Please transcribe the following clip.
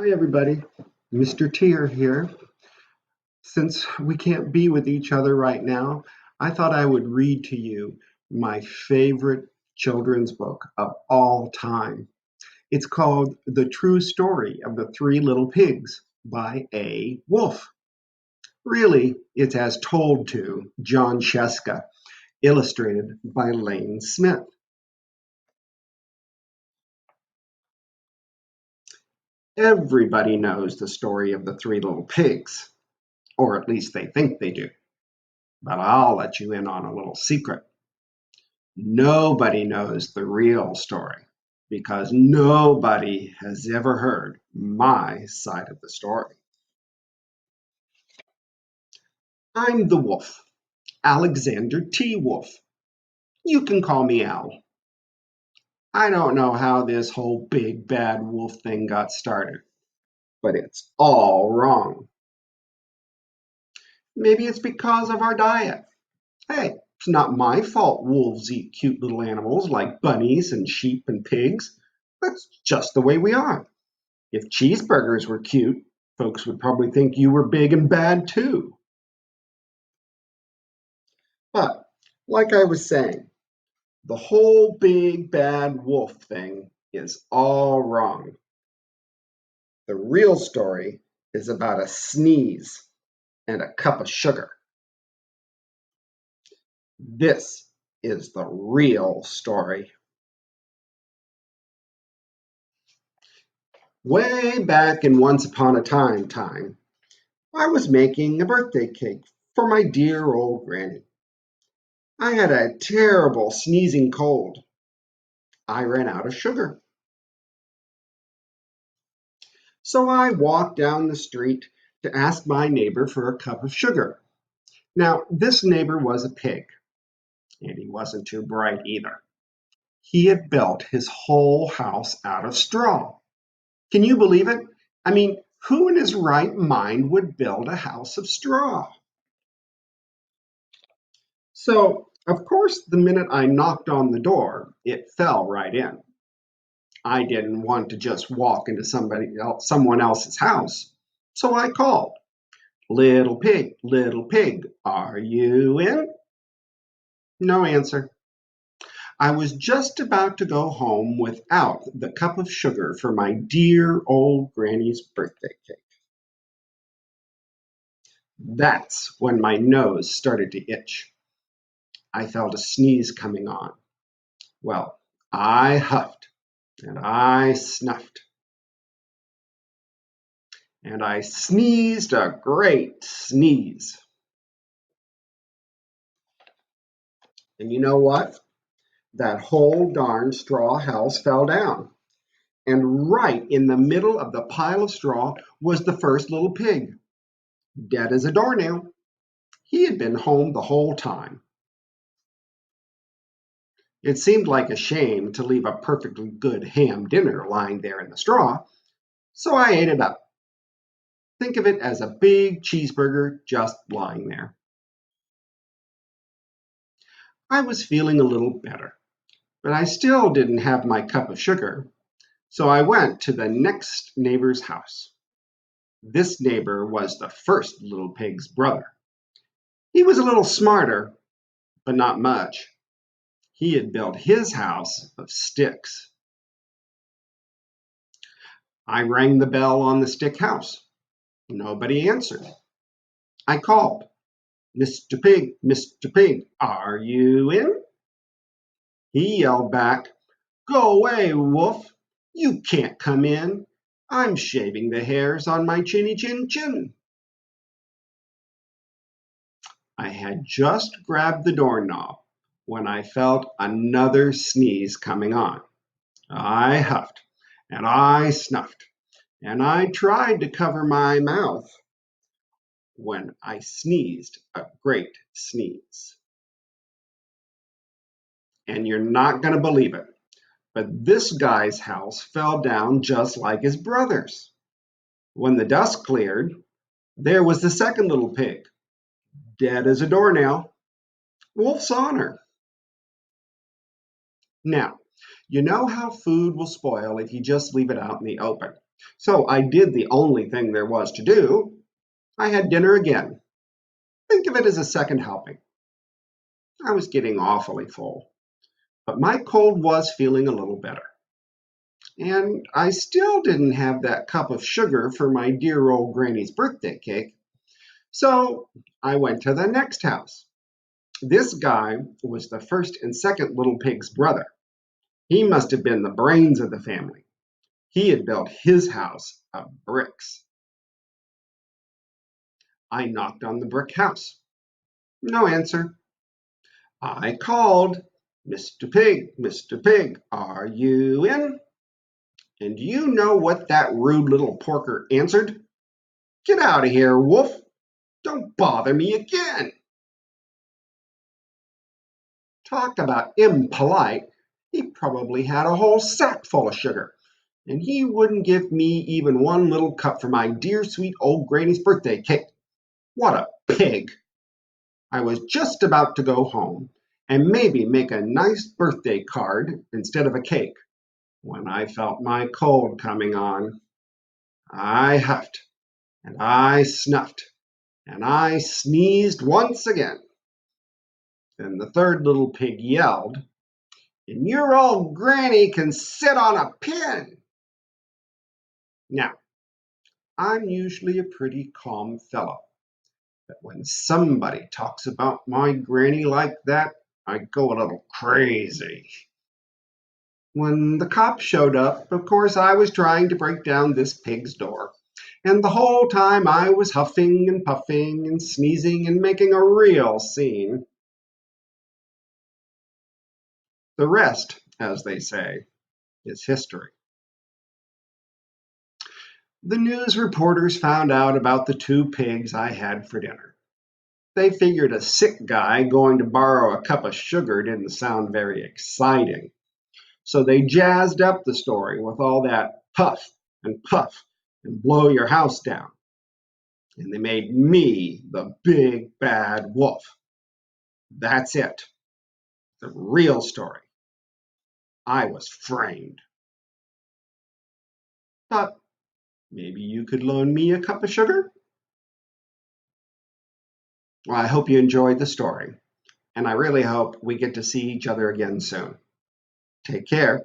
Hi, everybody. Mr. Tier here. Since we can't be with each other right now, I thought I would read to you my favorite children's book of all time. It's called The True Story of the Three Little Pigs by A. Wolfe. Really, it's as told to John Sheska, illustrated by Lane Smith. Everybody knows the story of the three little pigs, or at least they think they do. But I'll let you in on a little secret. Nobody knows the real story because nobody has ever heard my side of the story. I'm the wolf, Alexander T. Wolf. You can call me Al. I don't know how this whole big bad wolf thing got started, but it's all wrong. Maybe it's because of our diet. Hey, it's not my fault wolves eat cute little animals like bunnies and sheep and pigs. That's just the way we are. If cheeseburgers were cute, folks would probably think you were big and bad too. But, like I was saying, the whole big bad wolf thing is all wrong. The real story is about a sneeze and a cup of sugar. This is the real story. Way back in Once Upon a time, I was making a birthday cake for my dear old granny. I had a terrible sneezing cold. I ran out of sugar. So I walked down the street to ask my neighbor for a cup of sugar. Now, this neighbor was a pig, and he wasn't too bright either. He had built his whole house out of straw. Can you believe it? I mean, who in his right mind would build a house of straw? So, of course, the minute I knocked on the door, it fell right in. I didn't want to just walk into someone else's house, so I called. Little pig, are you in? No answer. I was just about to go home without the cup of sugar for my dear old granny's birthday cake. That's when my nose started to itch. I felt a sneeze coming on. Well, I huffed and I snuffed and I sneezed a great sneeze. And you know what? That whole darn straw house fell down. And right in the middle of the pile of straw was the first little pig, dead as a doornail. He had been home the whole time. It seemed like a shame to leave a perfectly good ham dinner lying there in the straw, so I ate it up. Think of it as a big cheeseburger just lying there. I was feeling a little better, but I still didn't have my cup of sugar, so I went to the next neighbor's house. This neighbor was the first little pig's brother. He was a little smarter, but not much. He had built his house of sticks. I rang the bell on the stick house. Nobody answered. I called, Mr. Pig, are you in? He yelled back, go away, Wolf. You can't come in. I'm shaving the hairs on my chinny chin chin. I had just grabbed the doorknob when I felt another sneeze coming on. I huffed and I snuffed and I tried to cover my mouth when I sneezed a great sneeze. And you're not going to believe it, but this guy's house fell down just like his brother's. When the dust cleared, there was the second little pig, dead as a doornail. Wolf's honor. Now, You know how food will spoil if you just leave it out in the open. So I did the only thing there was to do. I had dinner again. Think of it as a second helping. I was getting awfully full, but my cold was feeling a little better. And I still didn't have that cup of sugar for my dear old granny's birthday cake. So I went to the next house. This guy was the first and second little pig's brother. He must have been the brains of the family. He had built his house of bricks. I knocked on the brick house. No answer. I called, Mr. Pig, are you in? And do you know what that rude little porker answered? Get out of here, Wolf. Don't bother me again. Talk about impolite. He probably had a whole sack full of sugar, and he wouldn't give me even one little cup for my dear sweet old granny's birthday cake. What a pig! I was just about to go home and maybe make a nice birthday card instead of a cake when I felt my cold coming on. I huffed and I snuffed and I sneezed once again. Then the third little pig yelled, and your old granny can sit on a pin. Now, I'm usually a pretty calm fellow, but when somebody talks about my granny like that, I go a little crazy. When the cops showed up, of course, I was trying to break down this pig's door. And the whole time I was huffing and puffing and sneezing and making a real scene. The rest, as they say, is history. The news reporters found out about the two pigs I had for dinner. They figured a sick guy going to borrow a cup of sugar didn't sound very exciting. So they jazzed up the story with all that puff and blow your house down. And they made me the big bad wolf. That's it. The real story. I was framed. But maybe you could loan me a cup of sugar? Well, I hope you enjoyed the story, and I really hope we get to see each other again soon. Take care.